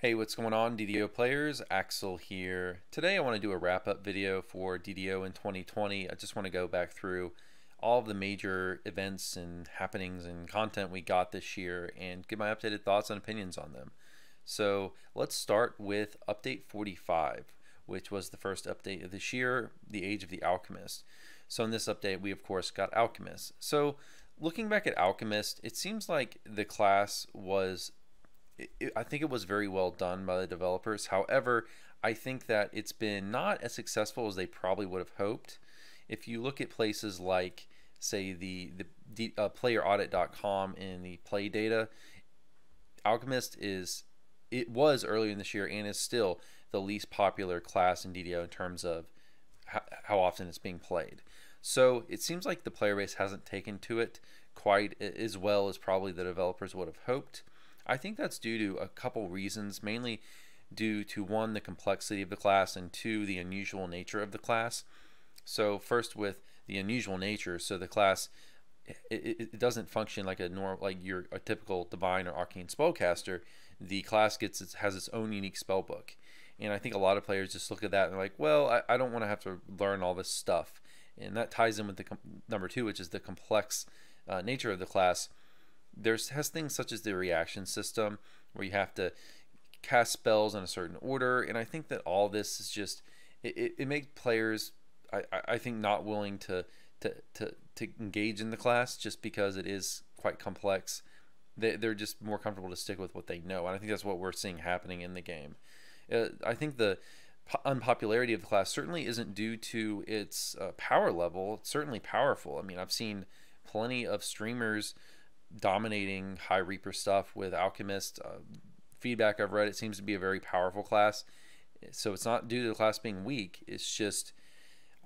Hey, what's going on, DDO players? Axel here. Today I want to do a wrap-up video for DDO in 2020. I just want to go back through all of the major events and happenings and content we got this year and give my updated thoughts and opinions on them. So let's start with Update 45, which was the first update of this year, the Age of the Alchemist. So in this update, we of course got Alchemist. So looking back at Alchemist, it seems like the class was I think it was very well done by the developers. However, I think that it's been not as successful as they probably would have hoped. If you look at places like, say, the playeraudit.com and the play data, Alchemist was earlier in this year and is still the least popular class in DDO in terms of how often it's being played. So it seems like the player base hasn't taken to it quite as well as probably the developers would have hoped. I think that's due to a couple reasons, mainly due to one, the complexity of the class, and two, the unusual nature of the class. So first with the unusual nature, so the class it doesn't function like a typical divine or arcane spellcaster. The class has its own unique spell book, and I think a lot of players just look at that and they're like, well, I don't want to have to learn all this stuff, and that ties in with the number two, which is the complex nature of the class. Has things such as the reaction system where you have to cast spells in a certain order, and I think that all this is just it makes players I think not willing to engage in the class just because it is quite complex. They're just more comfortable to stick with what they know, and I think that's what we're seeing happening in the game. I think the unpopularity of the class certainly isn't due to its power level. It's certainly powerful. I mean, I've seen plenty of streamers dominating high Reaper stuff with Alchemist. Feedback I've read, it seems to be a very powerful class. So it's not due to the class being weak. It's just,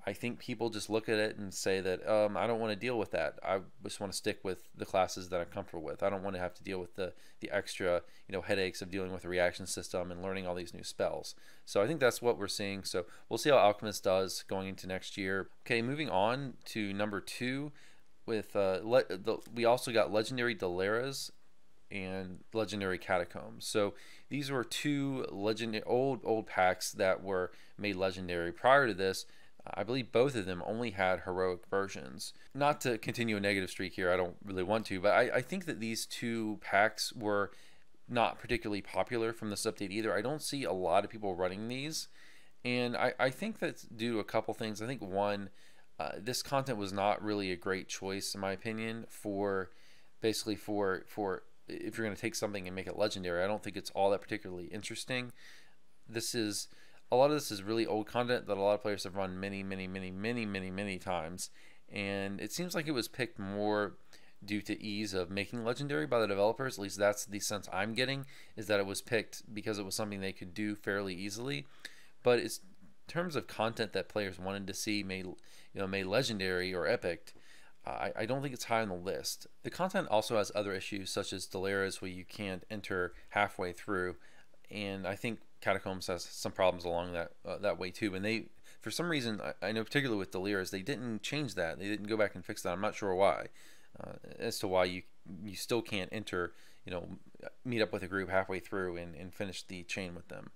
I think people just look at it and say that I don't want to deal with that. I just want to stick with the classes that I'm comfortable with. I don't want to have to deal with the extra headaches of dealing with the reaction system and learning all these new spells. So I think that's what we're seeing. So we'll see how Alchemist does going into next year. Okay, moving on to number two. With we also got legendary Deliras and legendary Catacombs. So these were two legendary old packs that were made legendary. Prior to this, I believe both of them only had heroic versions. Not to continue a negative streak here, I don't really want to, but I think that these two packs were not particularly popular from this update either. I don't see a lot of people running these, and I think that's due to a couple things. I think one, this content was not really a great choice, in my opinion, for basically for if you're going to take something and make it legendary. I don't think it's all that particularly interesting. A lot of this is really old content that a lot of players have run many times, and it seems like it was picked more due to ease of making legendary by the developers. At least that's the sense I'm getting, is that it was picked because it was something they could do fairly easily. But it's in terms of content that players wanted to see made legendary or epic, I don't think it's high on the list. The content also has other issues such as Deliras, where you can't enter halfway through, and I think Catacombs has some problems along that way too. And they, for some reason, I know particularly with Deliras, they didn't change that. They didn't go back and fix that. I'm not sure why, as to why you still can't enter, meet up with a group halfway through and finish the chain with them.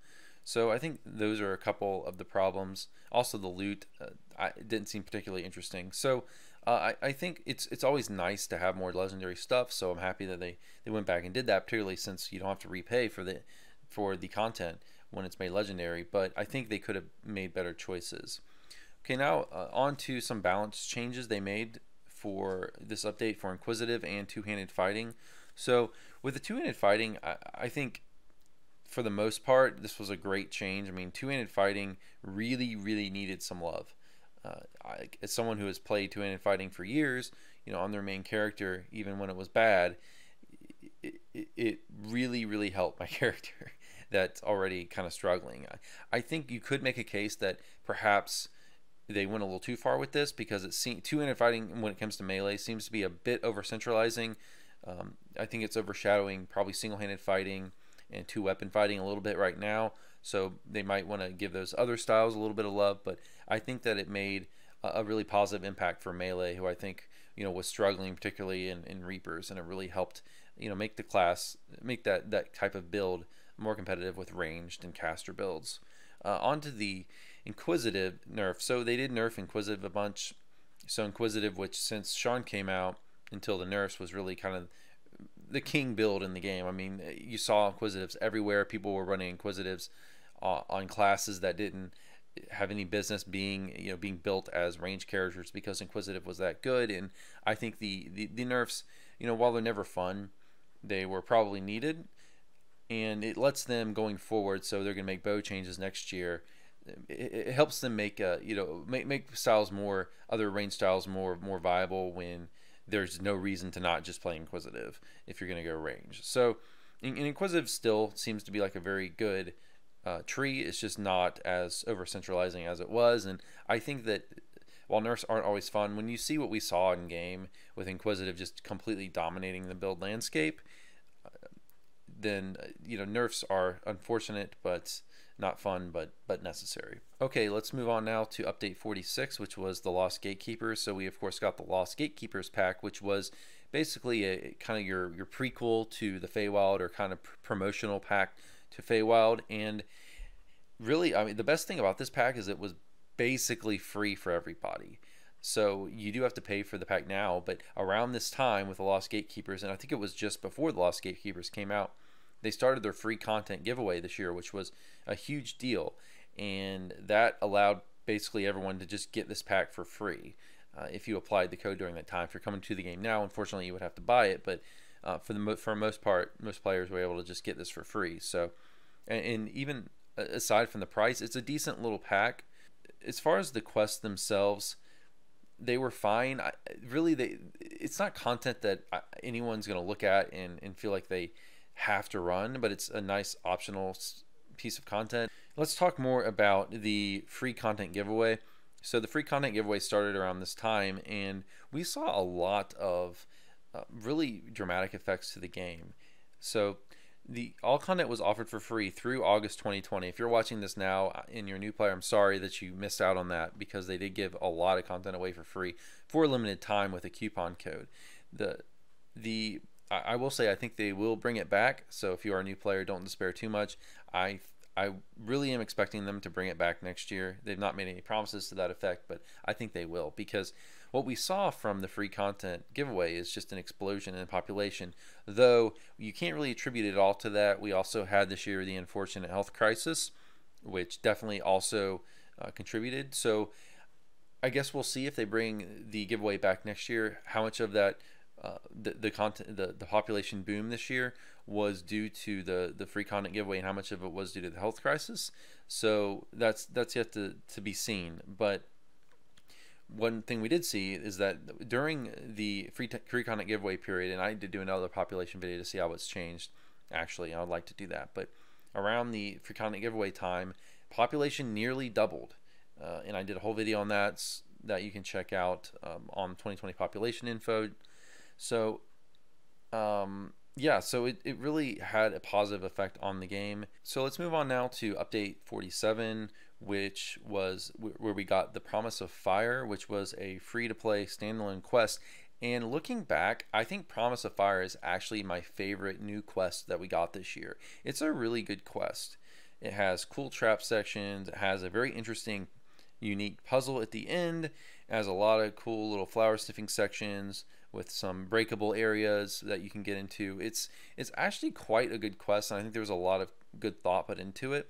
So I think those are a couple of the problems. Also, the loot didn't seem particularly interesting. So I think it's always nice to have more legendary stuff. So I'm happy that they went back and did that, particularly since you don't have to repay for the content when it's made legendary. But I think they could have made better choices. Okay, now on to some balance changes they made for this update for Inquisitive and two-handed fighting. So with the two-handed fighting, I think, for the most part, this was a great change. I mean, two-handed fighting really needed some love. As someone who has played two-handed fighting for years, on their main character, even when it was bad, it really helped my character that's already kind of struggling. I think you could make a case that perhaps they went a little too far with this, because two-handed fighting, when it comes to melee, seems to be a bit over-centralizing. I think it's overshadowing probably single-handed fighting and two-weapon fighting a little bit right now, so they might want to give those other styles a little bit of love. But I think that it made a really positive impact for melee, who I think was struggling particularly in Reapers, and it really helped make the class, make that type of build more competitive with ranged and caster builds. On to the Inquisitive nerf. So they did nerf Inquisitive a bunch. So Inquisitive, which since Sean came out until the nerfs, was really kind of the king build in the game. I mean, you saw Inquisitives everywhere. People were running Inquisitives on classes that didn't have any business being being built as range characters because Inquisitive was that good. And I think the nerfs, while they're never fun, they were probably needed, and it lets them going forward. So they're going to make bow changes next year. It helps them make make styles more, other range styles more viable when there's no reason to not just play Inquisitive if you're going to go range. So Inquisitive still seems to be like a very good tree. It's just not as over centralizing as it was. And I think that while nerfs aren't always fun, when you see what we saw in game with Inquisitive just completely dominating the build landscape, then nerfs are unfortunate but not fun, but necessary. Okay, let's move on now to update 46, which was the Lost Gatekeepers. So we of course got the Lost Gatekeepers pack, which was basically a kind of your prequel to the Feywild, or kind of promotional pack to Feywild. And really, I mean, the best thing about this pack is it was basically free for everybody. So you do have to pay for the pack now, but around this time with the Lost Gatekeepers, and I think it was just before the Lost Gatekeepers came out, they started their free content giveaway this year, which was a huge deal, and that allowed basically everyone to just get this pack for free if you applied the code during that time. If you're coming to the game now, unfortunately, you would have to buy it, but for the most part, most players were able to just get this for free. So, and even aside from the price, it's a decent little pack. As far as the quests themselves, they were fine. It's not content that anyone's going to look at and feel like they have to run, but it's a nice optional piece of content. Let's talk more about the free content giveaway. So the free content giveaway started around this time, and we saw a lot of really dramatic effects to the game. So all content was offered for free through August 2020. If you're watching this now and you're a new player, I'm sorry that you missed out on that, because they did give a lot of content away for free for a limited time with a coupon code. I will say I think they will bring it back. So if you are a new player, don't despair too much. I really am expecting them to bring it back next year. They've not made any promises to that effect, but I think they will, because what we saw from the free content giveaway is just an explosion in population. Though you can't really attribute it all to that. We also had this year the unfortunate health crisis, which definitely also contributed. So I guess we'll see if they bring the giveaway back next year, how much of that the population boom this year was due to the free content giveaway, and how much of it was due to the health crisis. So that's yet to be seen. But one thing we did see is that during the free content giveaway period, and I did do another population video to see how it's changed, actually, I would like to do that, but around the free content giveaway time, population nearly doubled, and I did a whole video on that you can check out on 2020 population info. So yeah, so it really had a positive effect on the game. So let's move on now to update 47, which was where we got the Promise of Fire, which was a free-to-play standalone quest. And looking back, I think Promise of Fire is actually my favorite new quest that we got this year. It's a really good quest. It has cool trap sections. It has a very interesting, unique puzzle at the end. It has a lot of cool little flower sniffing sections with some breakable areas that you can get into. It's actually quite a good quest, and I think there was a lot of good thought put into it.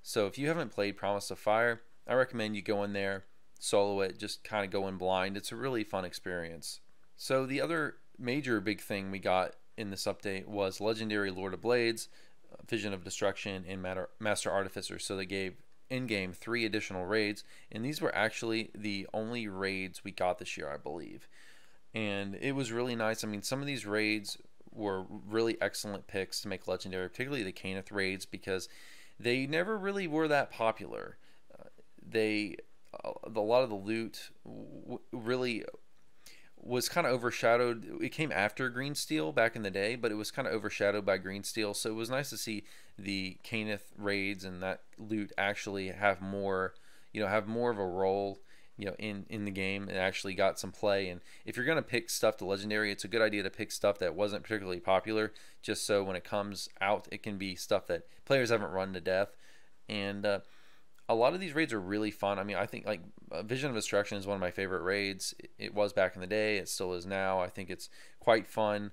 So if you haven't played Promise of Fire, I recommend you go in there, solo it, just kind of go in blind. It's a really fun experience. So the other major big thing we got in this update was Legendary Lord of Blades, Vision of Destruction, and Master Artificer. So they gave in-game 3 additional raids, and these were actually the only raids we got this year, I believe. And it was really nice. I mean, some of these raids were really excellent picks to make legendary, particularly the Caneth raids, because they never really were that popular. A lot of the loot really was kind of overshadowed. It came after Green Steel back in the day, but it was kind of overshadowed by Green Steel. So it was nice to see the Caneth raids and that loot actually have more, have more of a role in the game and actually got some play. And if you're going to pick stuff to legendary, it's a good idea to pick stuff that wasn't particularly popular, just so when it comes out it can be stuff that players haven't run to death. And a lot of these raids are really fun. I mean, I think like Vision of Destruction is one of my favorite raids. It was back in the day, it still is now. I think it's quite fun.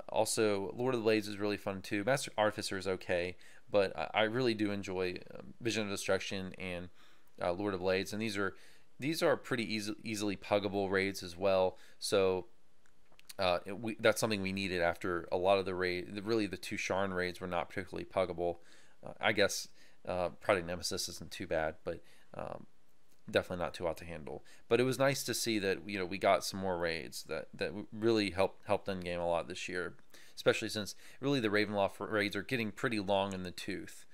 Also, Lord of the Blades is really fun too. Master Artificer is okay, but I really do enjoy Vision of Destruction and Lord of the Blades, and these are pretty easily puggable raids as well. So that's something we needed after a lot of the raid. Really, the two Sharn raids were not particularly puggable. I guess Project Nemesis isn't too bad, but definitely not too hot to handle. But it was nice to see that we got some more raids that really helped in game a lot this year, especially since really the Ravenloft raids are getting pretty long in the tooth,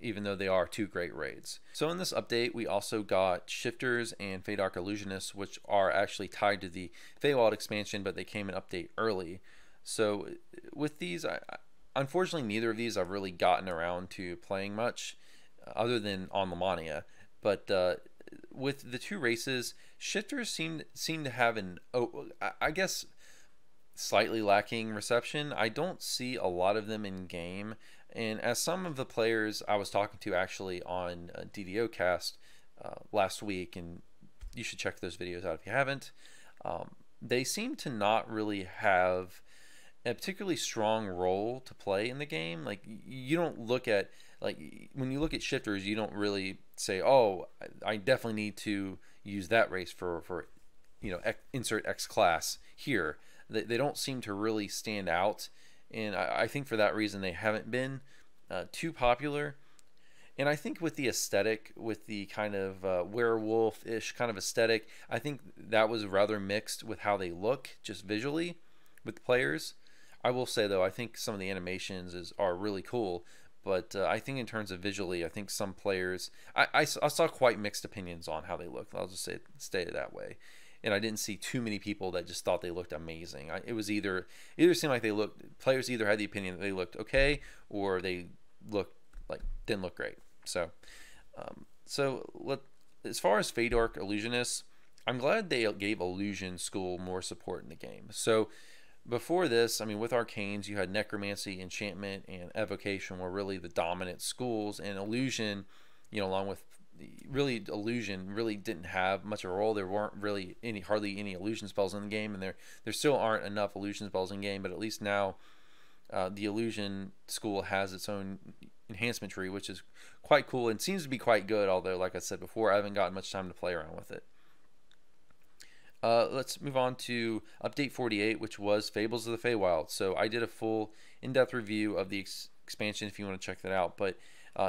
even though they are two great raids. So in this update, we also got Shifters and Fadoc Illusionists, which are actually tied to the Feywild expansion, but they came in update early. So with these, unfortunately, neither of these I've really gotten around to playing much, other than on Lamania. But with the two races, Shifters seem to have I guess, slightly lacking reception. I don't see a lot of them in game, and as some of the players I was talking to actually on DDO cast last week, and you should check those videos out if you haven't, they seem to not really have a particularly strong role to play in the game. Like, you don't look at, like, when you look at Shifters, you don't really say, oh, I definitely need to use that race for insert X class here. They don't seem to really stand out, and I think for that reason they haven't been too popular. And I think with the aesthetic, with the kind of werewolf-ish kind of aesthetic, I think that was rather mixed with how they look just visually with players. I will say though, I think some of the animations are really cool, but I think in terms of visually, I think some players, I saw quite mixed opinions on how they look. I'll just stay it that way. And I didn't see too many people that just thought they looked amazing. It was either seemed like players either had the opinion that they looked okay, or they didn't look great. So as far as Fadoc Illusionists, I'm glad they gave Illusion School more support in the game. So before this, I mean, with Arcanes, you had Necromancy, Enchantment, and Evocation were really the dominant schools, and Illusion, along with Illusion really didn't have much of a role. There weren't really hardly any illusion spells in the game, and there still aren't enough illusion spells in game. But at least now, the Illusion School has its own enhancement tree, which is quite cool and seems to be quite good. Although, like I said before, I haven't gotten much time to play around with it. Let's move on to update 48, which was Fables of the Feywild. So I did a full in-depth review of the expansion if you want to check that out. But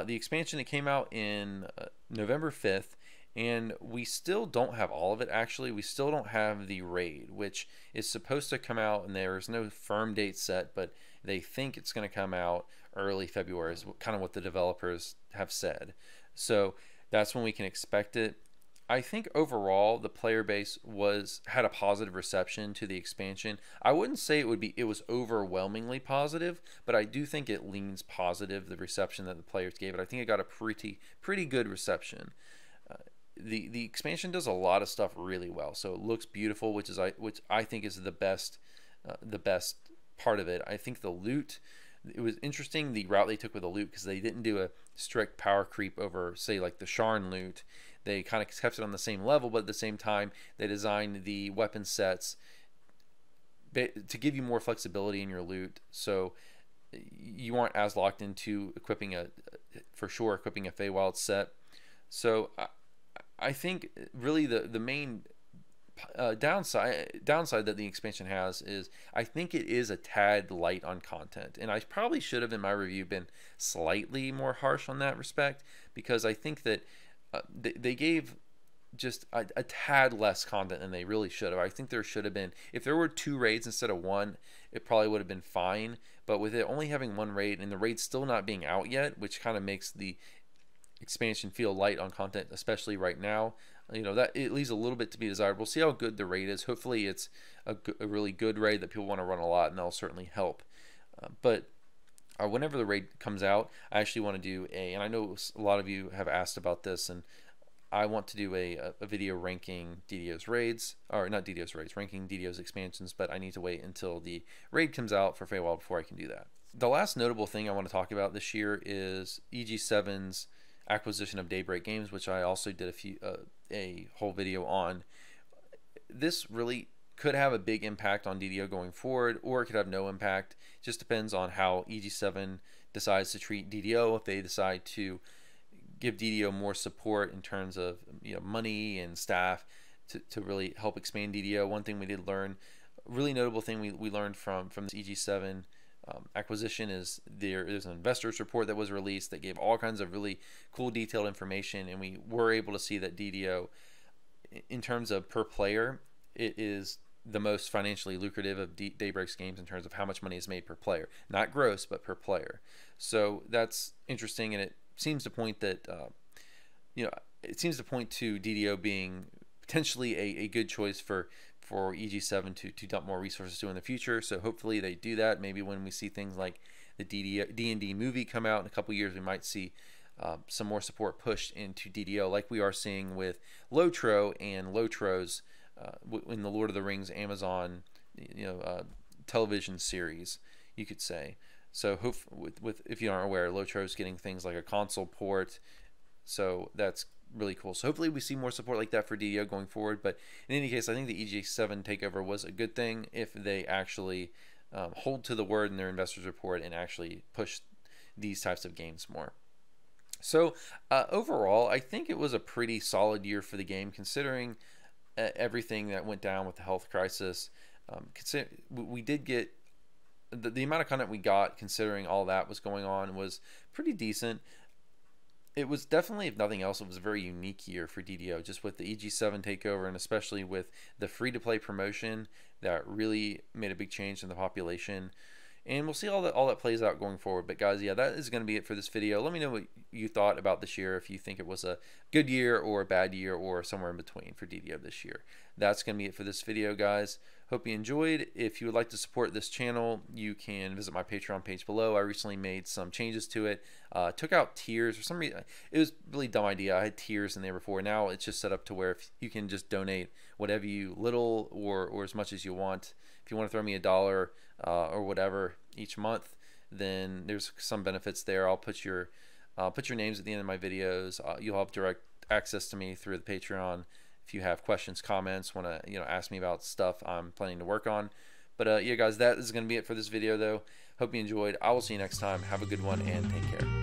the expansion, it came out in November 5th, and we still don't have all of it. Actually, we still don't have the raid, which is supposed to come out, and there is no firm date set, but they think it's going to come out early February is kind of what the developers have said. So that's when we can expect it. I think overall the player base had a positive reception to the expansion. I wouldn't say it was overwhelmingly positive, but I do think it leans positive, the reception that the players gave it. I think it got a pretty good reception. The expansion does a lot of stuff really well, so it looks beautiful, which I think is the best part of it. I think the loot, it was interesting the route they took with the loot, because they didn't do a strict power creep over, say, like the Sharn loot. They kind of kept it on the same level, but at the same time, they designed the weapon sets to give you more flexibility in your loot, so you aren't as locked into equipping a Feywild set. So I think really the main downside that the expansion has is I think it is a tad light on content, and I probably should have in my review been slightly more harsh on that respect, because I think that they gave just a tad less content than they really should have. I think there should have been, if there were 2 raids instead of 1, it probably would have been fine, but with it only having 1 raid and the raid still not being out yet, which kind of makes the expansion feel light on content, especially right now, that it leaves a little bit to be desired. We'll see how good the raid is. Hopefully it's a really good raid that people want to run a lot, and that'll certainly help. But whenever the raid comes out, I actually want to do and I know a lot of you have asked about this, and I want to do a video ranking DDO's raids, or not DDO's raids, ranking DDO's expansions, but I need to wait until the raid comes out for Feywild before I can do that. The last notable thing I want to talk about this year is EG7's acquisition of Daybreak Games, which I also did a whole video on. This really could have a big impact on DDO going forward, or it could have no impact. It just depends on how EG7 decides to treat DDO. If they decide to give DDO more support in terms of money and staff to really help expand DDO. One thing we did learn, a really notable thing we learned from this EG7 acquisition is there's an investors report that was released that gave all kinds of really cool detailed information, and we were able to see that DDO, in terms of per player, it is the most financially lucrative of Daybreak's games in terms of how much money is made per player, not gross but per player. So that's interesting, and it seems to point that it seems to point to DDO being potentially a good choice for EG7 to dump more resources to in the future. So hopefully they do that. Maybe when we see things like the D&D movie come out in a couple years, we might see some more support pushed into DDO, like we are seeing with Lotro and Lotro's in the Lord of the Rings Amazon television series, you could say. So if you aren't aware, Lotro's getting things like a console port, so that's really cool. So hopefully we see more support like that for DDO going forward. But in any case, I think the EG7 takeover was a good thing if they actually hold to the word in their investors report and actually push these types of games more. So overall, I think it was a pretty solid year for the game, considering everything that went down with the health crisis. We did get the amount of content we got, considering all that was going on, was pretty decent. It was definitely, if nothing else, it was a very unique year for DDO, just with the EG7 takeover, and especially with the free-to-play promotion that really made a big change in the population. And we'll see all that plays out going forward. But guys, yeah, that is going to be it for this video. Let me know what you thought about this year, if you think it was a good year or a bad year or somewhere in between for DDO this year. That's going to be it for this video, guys. Hope you enjoyed. If you would like to support this channel, you can visit my Patreon page below. I recently made some changes to it. Took out tiers for some reason. It was a really dumb idea. I had tiers in there before. Now it's just set up to where if you can just donate whatever little or as much as you want. If you want to throw me $1 or whatever each month, then there's some benefits there. I'll put your names at the end of my videos. You'll have direct access to me through the Patreon. If you have questions, comments, want to ask me about stuff I'm planning to work on. But yeah, guys, that is going to be it for this video, though. Hope you enjoyed. I will see you next time. Have a good one and take care.